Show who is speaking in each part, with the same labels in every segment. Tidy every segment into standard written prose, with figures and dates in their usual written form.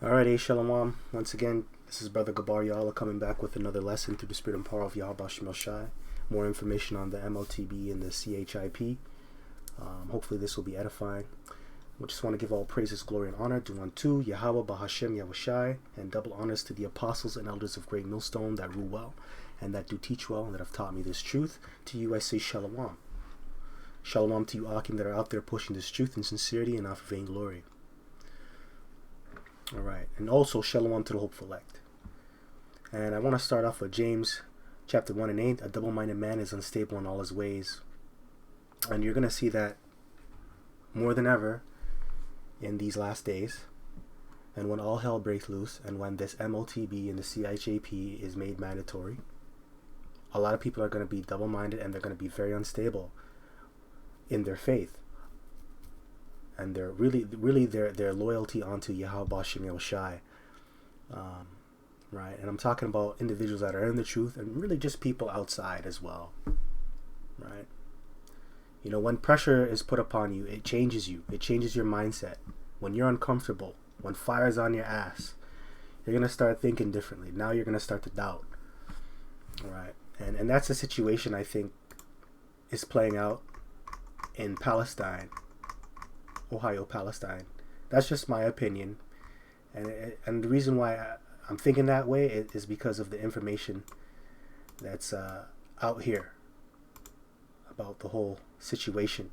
Speaker 1: Alright, Shalom. Once again, this is Brother Gabar Yala coming back with another lesson through the Spirit and Power of Yahweh Shemel Shai. More information on the MOTB and the CHIP. Hopefully this will be edifying. We just want to give all praises, glory, and honor due unto Yahweh Bahashem Yahushai, and double honors to the apostles and elders of Great Millstone that rule well, and that do teach well, and that have taught me this truth. To you I say Shalom. Shalom to you, Akim, that are out there pushing this truth in sincerity and not for vainglory. Alright, and also Shalom to the hopeful elect. And I want to start off with James chapter 1 and 8. A double-minded man is unstable in all his ways. And you're going to see that more than ever in these last days. And when all hell breaks loose, and when this MOTB and the CHAP is made mandatory, a lot of people are going to be double-minded and they're going to be very unstable in their faith. And they're really their loyalty onto Yahweh Shemel Shai. Right? And I'm talking about individuals that are in the truth and really just people outside as well. Right? You know, when pressure is put upon you, it changes you. It changes your mindset. When you're uncomfortable, when fire's on your ass, you're going to start thinking differently. Now you're going to start to doubt. Right? And that's the situation I think is playing out in Palestine. Ohio, Palestine. That's just my opinion, and the reason why I'm thinking that way is because of the information that's out here about the whole situation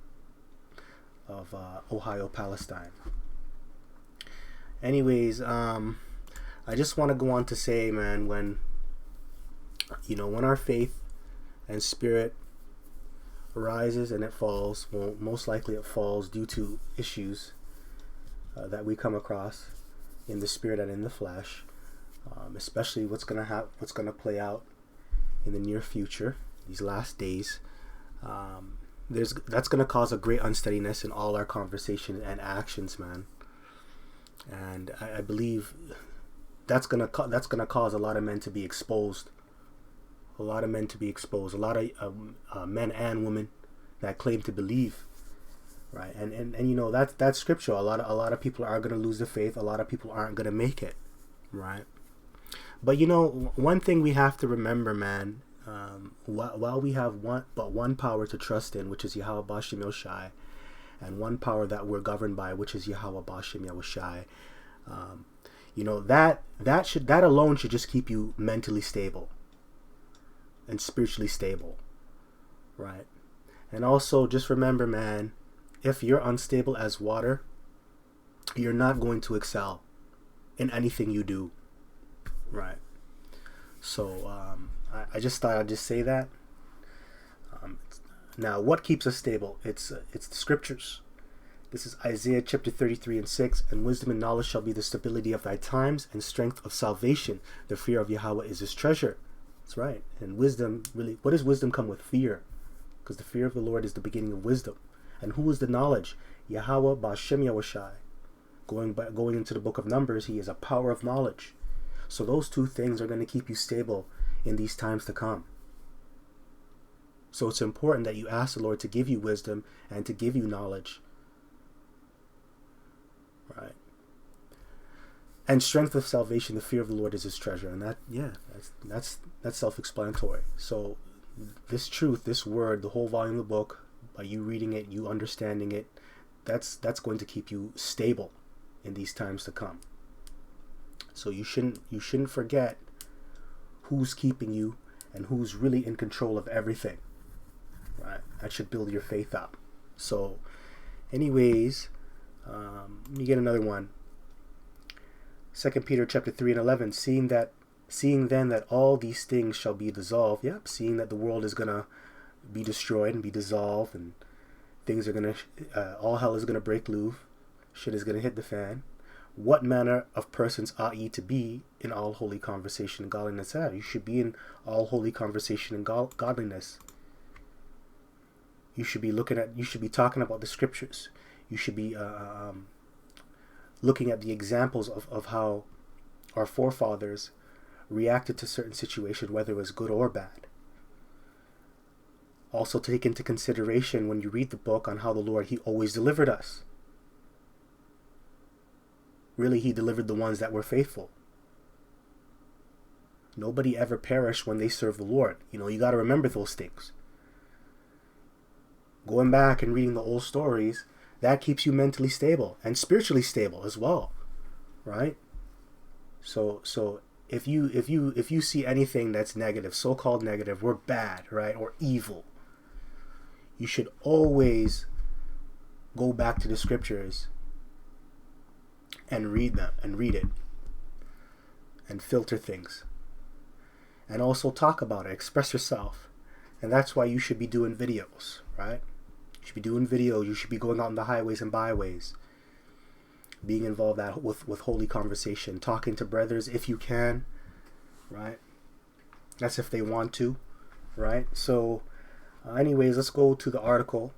Speaker 1: of Ohio, Palestine. Anyways, I just want to go on to say, man, when our faith and spirit rises and it falls, well, most likely it falls due to issues that we come across in the spirit and in the flesh, especially what's gonna play out in the near future, these last days. That's gonna cause a great unsteadiness in all our conversation and actions, man. And I believe that's gonna cause a lot of men to be exposed. A lot of men to be exposed. A lot of men and women that claim to believe, right? And you know that's scriptural. A lot of people are gonna lose the faith. A lot of people aren't gonna make it, right? But you know, one thing we have to remember, man. While we have one power to trust in, which is Yahweh Bashem Yoshai, and one power that we're governed by, which is Yahweh Bashem Yahushai. You know that alone should just keep you mentally stable and spiritually stable, right? And also just remember, man, if you're unstable as water, you're not going to excel in anything you do, right? So I just thought I'd just say that. Now, what keeps us stable? It's the scriptures. This is Isaiah chapter 33 and 6. And wisdom and knowledge shall be the stability of thy times, and strength of salvation. The fear of Yahweh is his treasure. That's right. And wisdom, really, what does wisdom come with? Fear. Because the fear of the Lord is the beginning of wisdom. And who is the knowledge? Yahweh Ba'ashem Yahushai. Going into the book of Numbers, he is a power of knowledge. So those two things are going to keep you stable in these times to come. So it's important that you ask the Lord to give you wisdom and to give you knowledge. Right? And strength of salvation, the fear of the Lord is his treasure. And that's self-explanatory. So this truth, this word, the whole volume of the book, by you reading it, you understanding it, that's going to keep you stable in these times to come. So you shouldn't forget who's keeping you and who's really in control of everything. Right? That should build your faith up. So anyways, you get another one. 2 Peter chapter 3 and 11, seeing then that all these things shall be dissolved. Yep, seeing that the world is going to be destroyed and be dissolved, and things are going to, all hell is going to break loose, shit is going to hit the fan. What manner of persons ought ye to be in all holy conversation and godliness? You should be in all holy conversation and godliness. You should be talking about the scriptures. You should be looking at the examples of how our forefathers reacted to certain situations, whether it was good or bad. Also take into consideration when you read the book on how the Lord, he always delivered us. really he delivered the ones that were faithful. Nobody ever perished when they served the Lord. You got to remember those things. Going back and reading the old stories, that keeps you mentally stable and spiritually stable as well, right? So if you see anything that's negative, so-called negative, or bad, right, or evil, you should always go back to the scriptures and read them and read it and filter things. And also talk about it, express yourself. And that's why you should be doing videos, right? You should be doing videos. You should be going out on the highways and byways, being involved with holy conversation, talking to brothers if you can, right? That's if they want to, right? So, anyways, let's go to the article.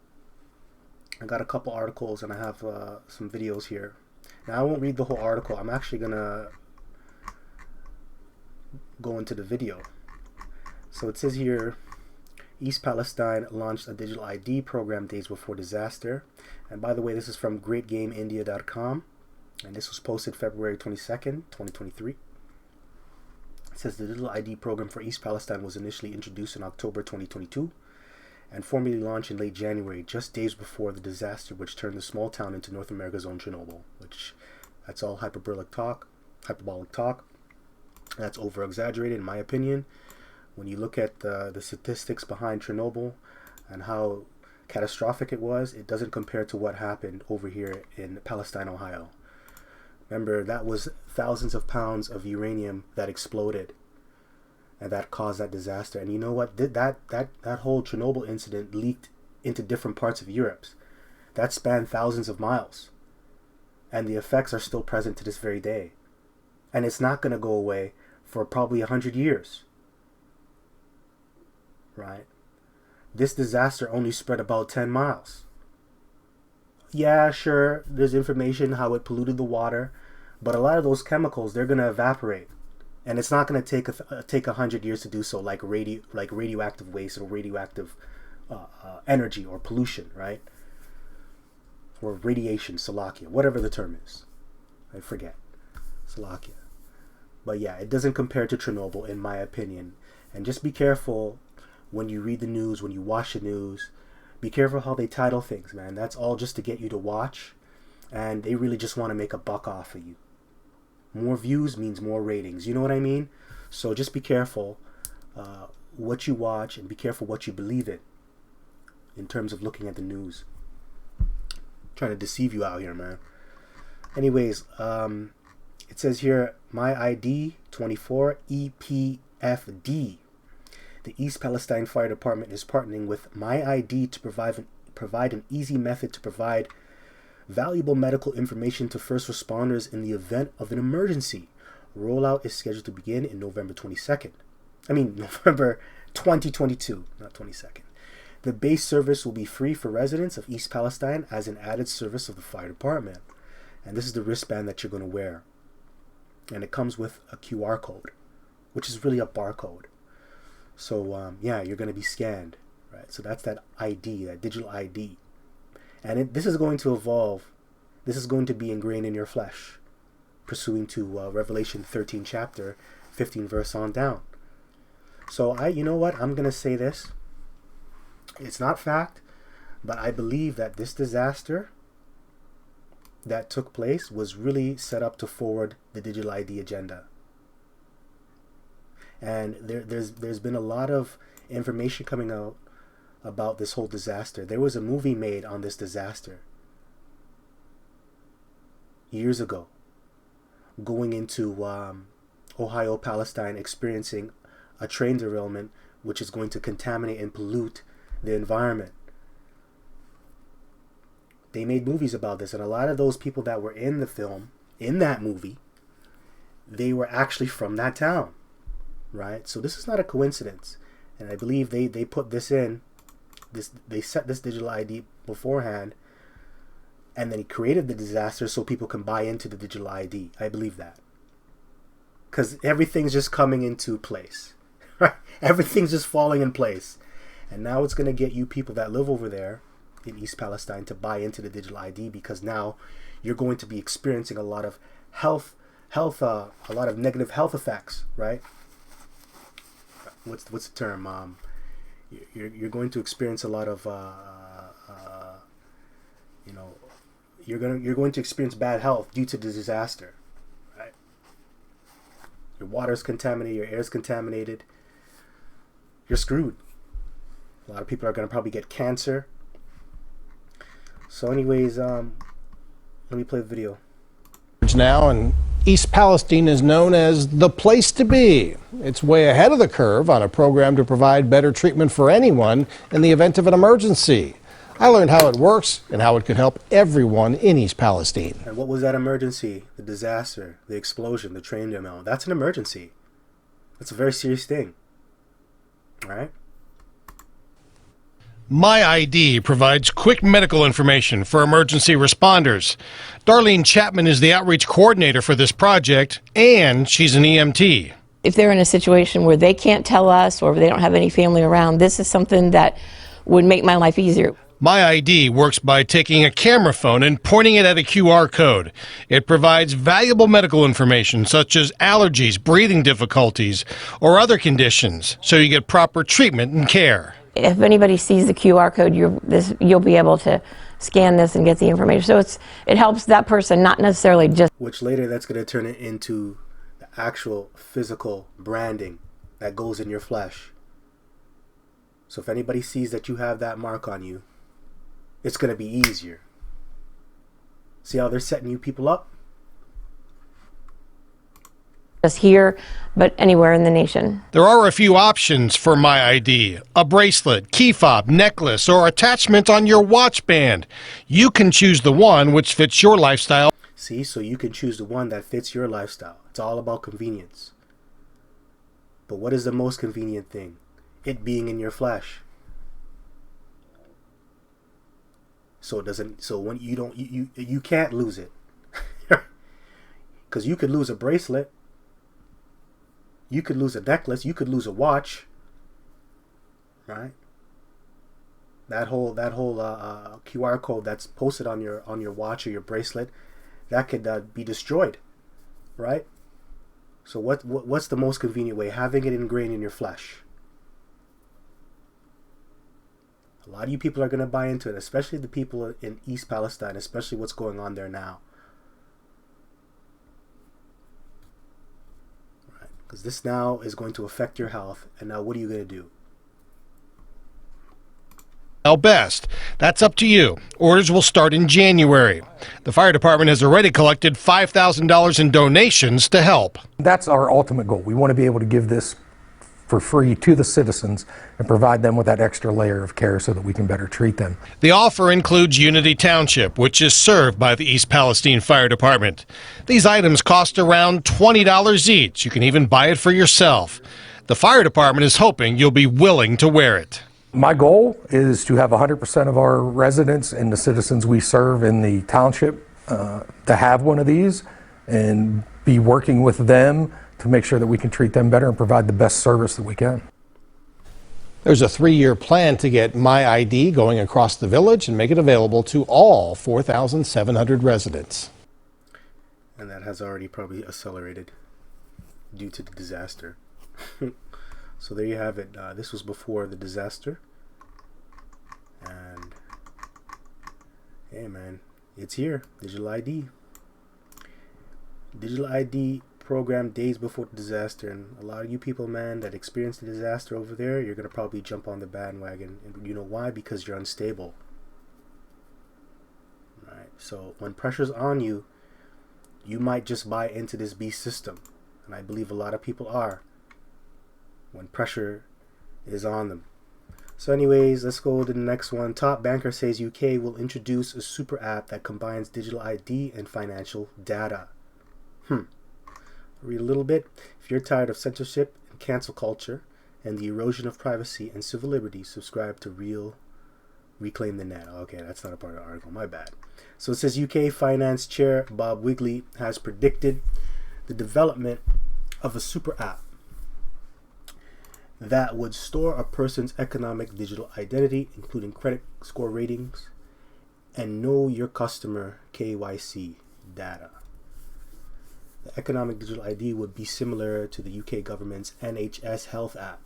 Speaker 1: I got a couple articles and I have some videos here. Now, I won't read the whole article. I'm actually going to go into the video. So it says here, East Palestine launched a digital ID program days before disaster. And by the way, this is from greatgameindia.com. And this was posted February 22nd, 2023. It says the digital ID program for East Palestine was initially introduced in October 2022 and formally launched in late January, just days before the disaster which turned the small town into North America's own Chernobyl, which that's all hyperbolic talk. That's over-exaggerated in my opinion. When you look at the statistics behind Chernobyl and how catastrophic it was, it doesn't compare to what happened over here in Palestine, Ohio. Remember, that was thousands of pounds of uranium that exploded and that caused that disaster. And you know what? That whole Chernobyl incident leaked into different parts of Europe. That spanned thousands of miles. And the effects are still present to this very day. And it's not going to go away for probably 100 years. Right? This disaster only spread about 10 miles. Yeah, sure, there's information how it polluted the water, but a lot of those chemicals, they're going to evaporate. And it's not going to take 100 years to do so, like radioactive waste or radioactive energy or pollution, right? Or radiation, Salakia, whatever the term is. I forget. Salakia. But yeah, it doesn't compare to Chernobyl, in my opinion. And just be careful when you read the news, when you watch the news. Be careful how they title things, man. That's all just to get you to watch. And they really just want to make a buck off of you. More views means more ratings. You know what I mean? So just be careful what you watch and be careful what you believe in terms of looking at the news. Trying to deceive you out here, man. Anyways, it says here, My ID 24 EPFD. The East Palestine Fire Department is partnering with My ID to provide an easy method to provide valuable medical information to first responders in the event of an emergency. Rollout is scheduled to begin in November 2022, not 22nd. The base service will be free for residents of East Palestine as an added service of the fire department. And this is the wristband that you're going to wear. And it comes with a QR code, which is really a barcode. So, yeah, you're going to be scanned, right? So that's that ID, that digital ID. And this is going to evolve. This is going to be ingrained in your flesh, pursuing to Revelation 13 chapter, 15 verse on down. So you know what? I'm going to say this. It's not fact, but I believe that this disaster that took place was really set up to forward the digital ID agenda. And there's been a lot of information coming out about this whole disaster. There was a movie made on this disaster years ago, going into Ohio, Palestine, experiencing a train derailment which is going to contaminate and pollute the environment. They made movies about this, and a lot of those people that were in the film, in that movie, they were actually from that town, right? So this is not a coincidence, and I believe they put this in. They set this digital ID beforehand, and then he created the disaster so people can buy into the digital ID. I believe that, because everything's just coming into place, right? Everything's just falling in place, and now it's going to get you people that live over there in East Palestine to buy into the digital ID, because now you're going to be experiencing a lot of a lot of negative health effects, right? What's the term? You're going to experience a lot of you're going to experience bad health due to the disaster, right? Your water's contaminated, your air's contaminated. You're screwed. A lot of people are going to probably get cancer. So anyways, let me play the video.
Speaker 2: Now, and East Palestine is known as the place to be. It's way ahead of the curve on a program to provide better treatment for anyone in the event of an emergency. I learned how it works and how it could help everyone in East Palestine.
Speaker 1: And what was that emergency? The disaster, the explosion, the train derailment. That's an emergency. That's a very serious thing. All right?
Speaker 2: My ID provides quick medical information for emergency responders. Darlene Chapman is the outreach coordinator for this project, and she's an EMT.
Speaker 3: If they're in a situation where they can't tell us or they don't have any family around, this is something that would make my life easier.
Speaker 2: My ID works by taking a camera phone and pointing it at a QR code. It provides valuable medical information such as allergies, breathing difficulties, or other conditions, so you get proper treatment and care.
Speaker 3: If anybody sees the QR code, you'll be able to scan this and get the information. So it helps that person, not necessarily just...
Speaker 1: Which later that's going to turn it into the actual physical branding that goes in your flesh. So if anybody sees that you have that mark on you, it's going to be easier. See how they're setting you people up?
Speaker 3: Just here, but anywhere in the nation.
Speaker 2: There are a few options for My ID: a bracelet, key fob, necklace, or attachment on your watch band. You can choose the one which fits your lifestyle.
Speaker 1: See, so you can choose the one that fits your lifestyle. It's all about convenience. But what is the most convenient thing? It being in your flesh. So it doesn't. So when you can't lose it, because you could lose a bracelet, you could lose a necklace, you could lose a watch, right? That whole QR code that's posted on your watch or your bracelet, that could be destroyed, right? So what's the most convenient way? Having it ingrained in your flesh. A lot of you people are going to buy into it, especially the people in East Palestine, especially what's going on there now. Right? Because this now is going to affect your health, and now what are you going to do?
Speaker 2: Best. That's up to you. Orders will start in January. The fire department has already collected $5,000 in donations to help.
Speaker 4: That's our ultimate goal. We want to be able to give this for free to the citizens and provide them with that extra layer of care so that we can better treat them.
Speaker 2: The offer includes Unity Township, which is served by the East Palestine Fire Department. These items cost around $20 each. You can even buy it for yourself. The fire department is hoping you'll be willing to wear it.
Speaker 4: My goal is to have 100% of our residents and the citizens we serve in the township to have one of these and be working with them to make sure that we can treat them better and provide the best service that we can.
Speaker 2: There's a 3-year plan to get My ID going across the village and make it available to all 4,700 residents.
Speaker 1: And that has already probably accelerated due to the disaster. So there you have it. This was before the disaster. And hey man, it's here. Digital ID. Digital ID program days before the disaster, and a lot of you people, man, that experienced the disaster over there, you're gonna probably jump on the bandwagon. And you know why? Because you're unstable. Right? So when pressure's on you, you might just buy into this beast system, and I believe a lot of people are when pressure is on them. So anyways, let's go to the next one. Top banker says UK will introduce a super app that combines digital ID and financial data. Read a little bit. If you're tired of censorship and cancel culture and the erosion of privacy and civil liberties, subscribe to Reclaim the Net. Okay, that's not a part of the article. My bad. So it says UK Finance Chair Bob Wigley has predicted the development of a super app that would store a person's economic digital identity, including credit score ratings and know your customer KYC data. Economic Digital ID would be similar to the UK government's NHS Health app,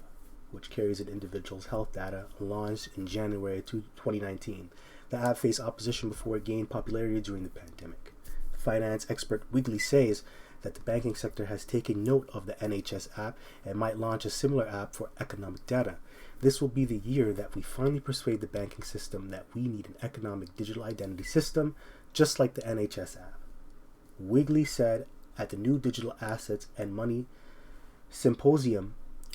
Speaker 1: which carries an individual's health data, launched in January 2019. The app faced opposition before it gained popularity during the pandemic. Finance expert Wigley says that the banking sector has taken note of the NHS app and might launch a similar app for economic data. This will be the year that we finally persuade the banking system that we need an economic digital identity system just like the NHS app. Wigley said at the new Digital Assets and Money Symposium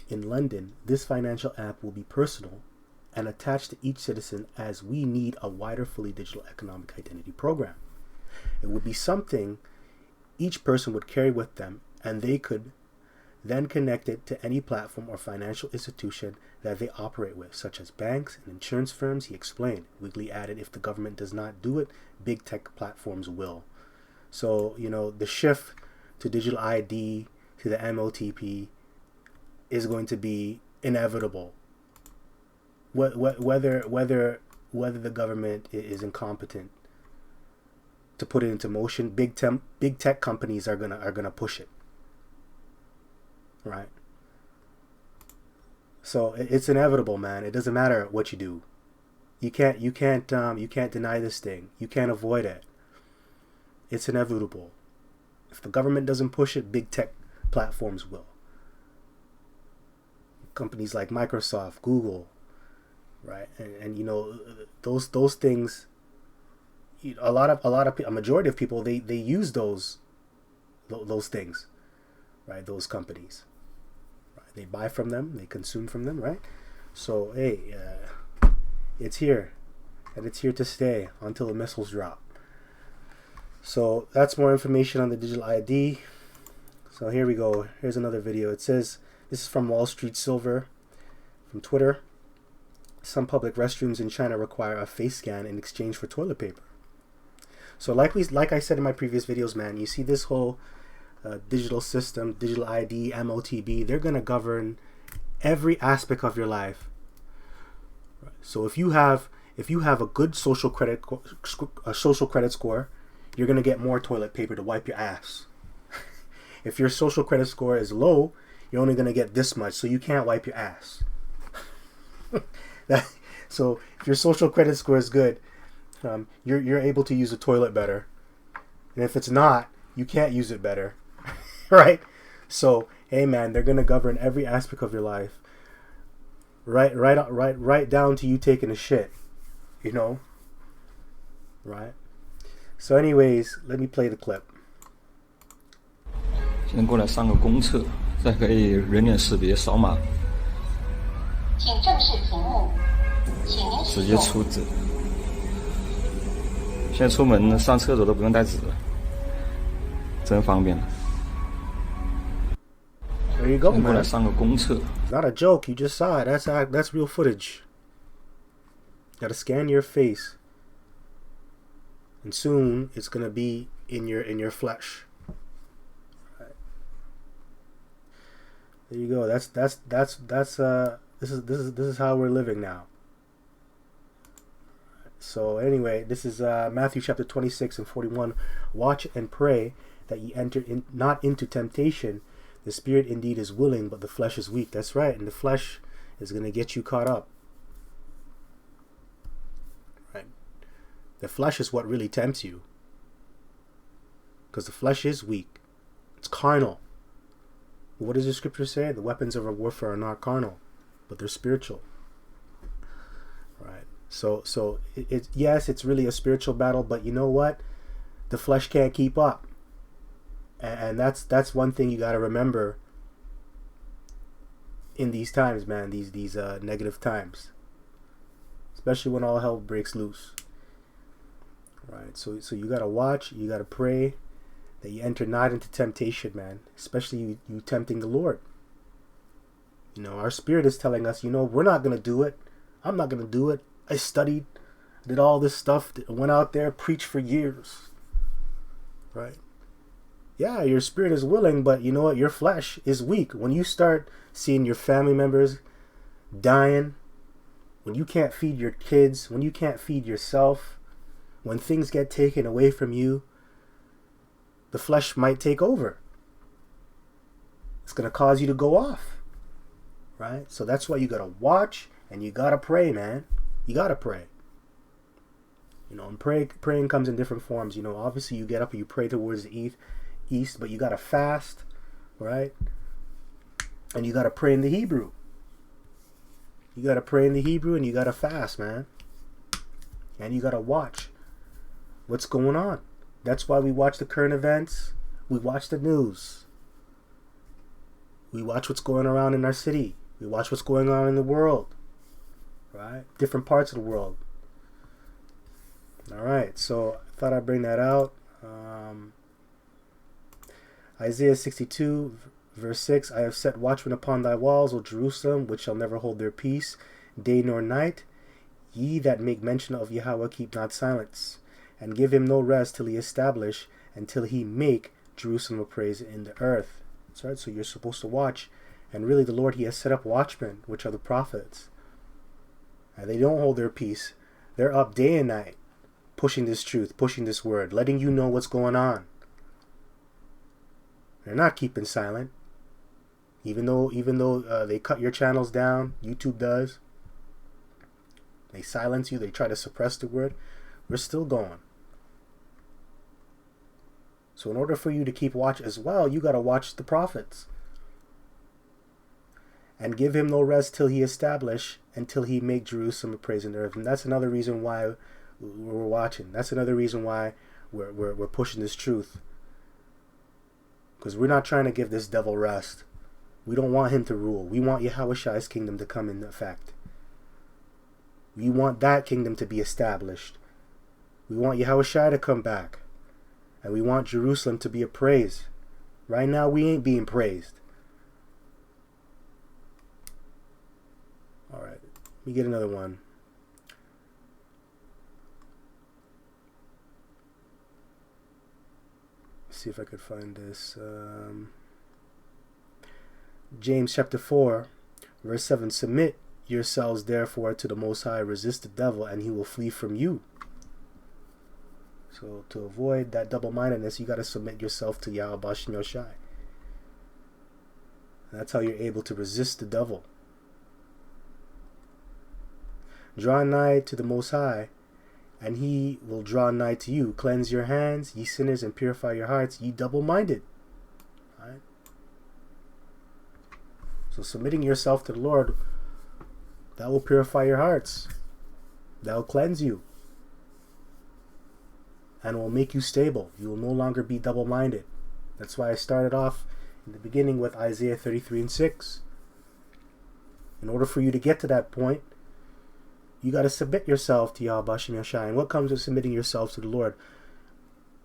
Speaker 1: in London, this financial app will be personal and attached to each citizen, as we need a wider, fully digital economic identity program. It would be something each person would carry with them, and they could then connect it to any platform or financial institution that they operate with, such as banks and insurance firms, he explained. Wigley added, if the government does not do it, big tech platforms will. So, the shift to digital ID, to the MOTP, is going to be inevitable. Whether the government is incompetent to put it into motion, big tech companies are gonna push it, right? So it's inevitable, man. It doesn't matter what you do. You can't deny this thing. You can't avoid it. It's inevitable. If the government doesn't push it, big tech platforms will. Companies like Microsoft, Google, right? And those things. A majority of people they use those things, right? Those companies, right? They buy from them, they consume from them, right? So hey, it's here, and it's here to stay until the missiles drop. So that's more information on the digital ID. So here we go. Here's another video. It says, this is from Wall Street Silver, from Twitter. Some public restrooms in China require a face scan in exchange for toilet paper. So like I said in my previous videos, man, you see this whole digital system, digital ID, MOTB, they're going to govern every aspect of your life. So if you have a good social credit score, you're going to get more toilet paper to wipe your ass. If your social credit score is low, you're only going to get this much, so you can't wipe your ass. So if your social credit score is good, you're able to use the toilet better, and if it's not, you can't use it better, right? So hey, man, they're gonna govern every aspect of your life, right down to you taking a shit, right? So anyways, let me play the clip.
Speaker 5: 先过来上个公厕，再可以人脸识别扫码，
Speaker 6: 请正视屏幕，请您使
Speaker 5: 直接
Speaker 6: 用
Speaker 5: 出纸。现在出门上厕所都不用带纸了，真方便了。
Speaker 1: There you go,
Speaker 5: 先过来
Speaker 1: man.
Speaker 5: 上个公厕。
Speaker 1: It's not a joke. You just saw it. That's real footage. Got to scan your face, and soon it's gonna be in your flesh. Right. There you go. This is how we're living now. So anyway, this is Matthew chapter 26 and 41. Watch and pray that ye enter not into temptation. The spirit indeed is willing, but the flesh is weak. That's right. And the flesh is going to get you caught up. Right? The flesh is what really tempts you. Because the flesh is weak. It's carnal. What does the scripture say? The weapons of our warfare are not carnal, but they're spiritual. Right? So yes, it's really a spiritual battle, but you know what? The flesh can't keep up. And that's one thing you got to remember in these times, man, these negative times, especially when all hell breaks loose. Right? So you got to watch, you got to pray that you enter not into temptation, man, especially you tempting the Lord. Our spirit is telling us, we're not going to do it. I'm not going to do it. I studied, did all this stuff, went out there, preached for years. Right? Yeah, your spirit is willing, but you know what? Your flesh is weak. When you start seeing your family members dying, when you can't feed your kids, when you can't feed yourself, when things get taken away from you, the flesh might take over. It's going to cause you to go off, right? So that's why you got to watch and you got to pray, man. You got to pray. You know, and praying comes in different forms. You know, obviously you get up and you pray towards the east, but you got to fast, right? And you got to pray in the Hebrew. You got to pray in the Hebrew and you got to fast, man. And you got to watch what's going on. That's why we watch the current events. We watch the news. We watch what's going around in our city. We watch what's going on in the world, right? Different parts of the world. All right, so I thought I'd bring that out. Isaiah 62, verse 6, I have set watchmen upon thy walls, O Jerusalem, which shall never hold their peace, day nor night. Ye that make mention of Yahweh, keep not silence, and give him no rest till he establish, and till he make Jerusalem a praise in the earth. That's right, so you're supposed to watch. And really the Lord, he has set up watchmen, which are the prophets. And they don't hold their peace. They're up day and night, pushing this truth, pushing this word, letting you know what's going on. They're not keeping silent. Even though they cut your channels down, YouTube does. They silence you, they try to suppress the word. We're still going. So in order for you to keep watch as well, you got to watch the prophets. And give him no rest till he establish, until he make Jerusalem a praise in the earth. And that's another reason why we're watching. That's another reason why we're pushing this truth. Because we're not trying to give this devil rest. We don't want him to rule. We want Yahushai's kingdom to come into effect. We want that kingdom to be established. We want Yahushai to come back. And we want Jerusalem to be appraised. Right now we ain't being praised. Alright, let me get another one. Let's see if I could find this. James chapter 4, verse 7. Submit yourselves therefore to the Most High, resist the devil, and he will flee from you. So to avoid that double-mindedness, you got to submit yourself to Yahweh Bashem Yoshai. That's how you're able to resist the devil. Draw nigh to the Most High, and he will draw nigh to you. Cleanse your hands, ye sinners, and purify your hearts, ye double-minded. Right? So submitting yourself to the Lord, that will purify your hearts. That will cleanse you. And will make you stable. You will no longer be double-minded. That's why I started off in the beginning with Isaiah 33 and 6. In order for you to get to that point, you got to submit yourself to Yahweh Bashem Yashai. And what comes with submitting yourself to the Lord?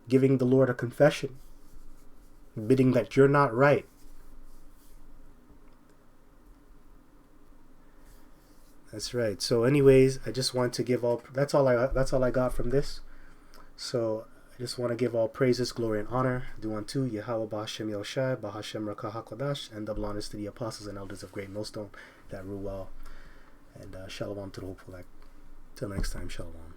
Speaker 1: Giving the Lord a confession. Admitting that you're not right. That's right. So anyways, I just want to give all, that's all I got from this. So I just want to give all praises, glory, and honor due unto Yahweh Bashem Yoshai, Bahashem Rakah HaKodash, and double honors to the apostles and elders of Great Millstone that rule well. And shalom to the hopeful. Till next time, shalom.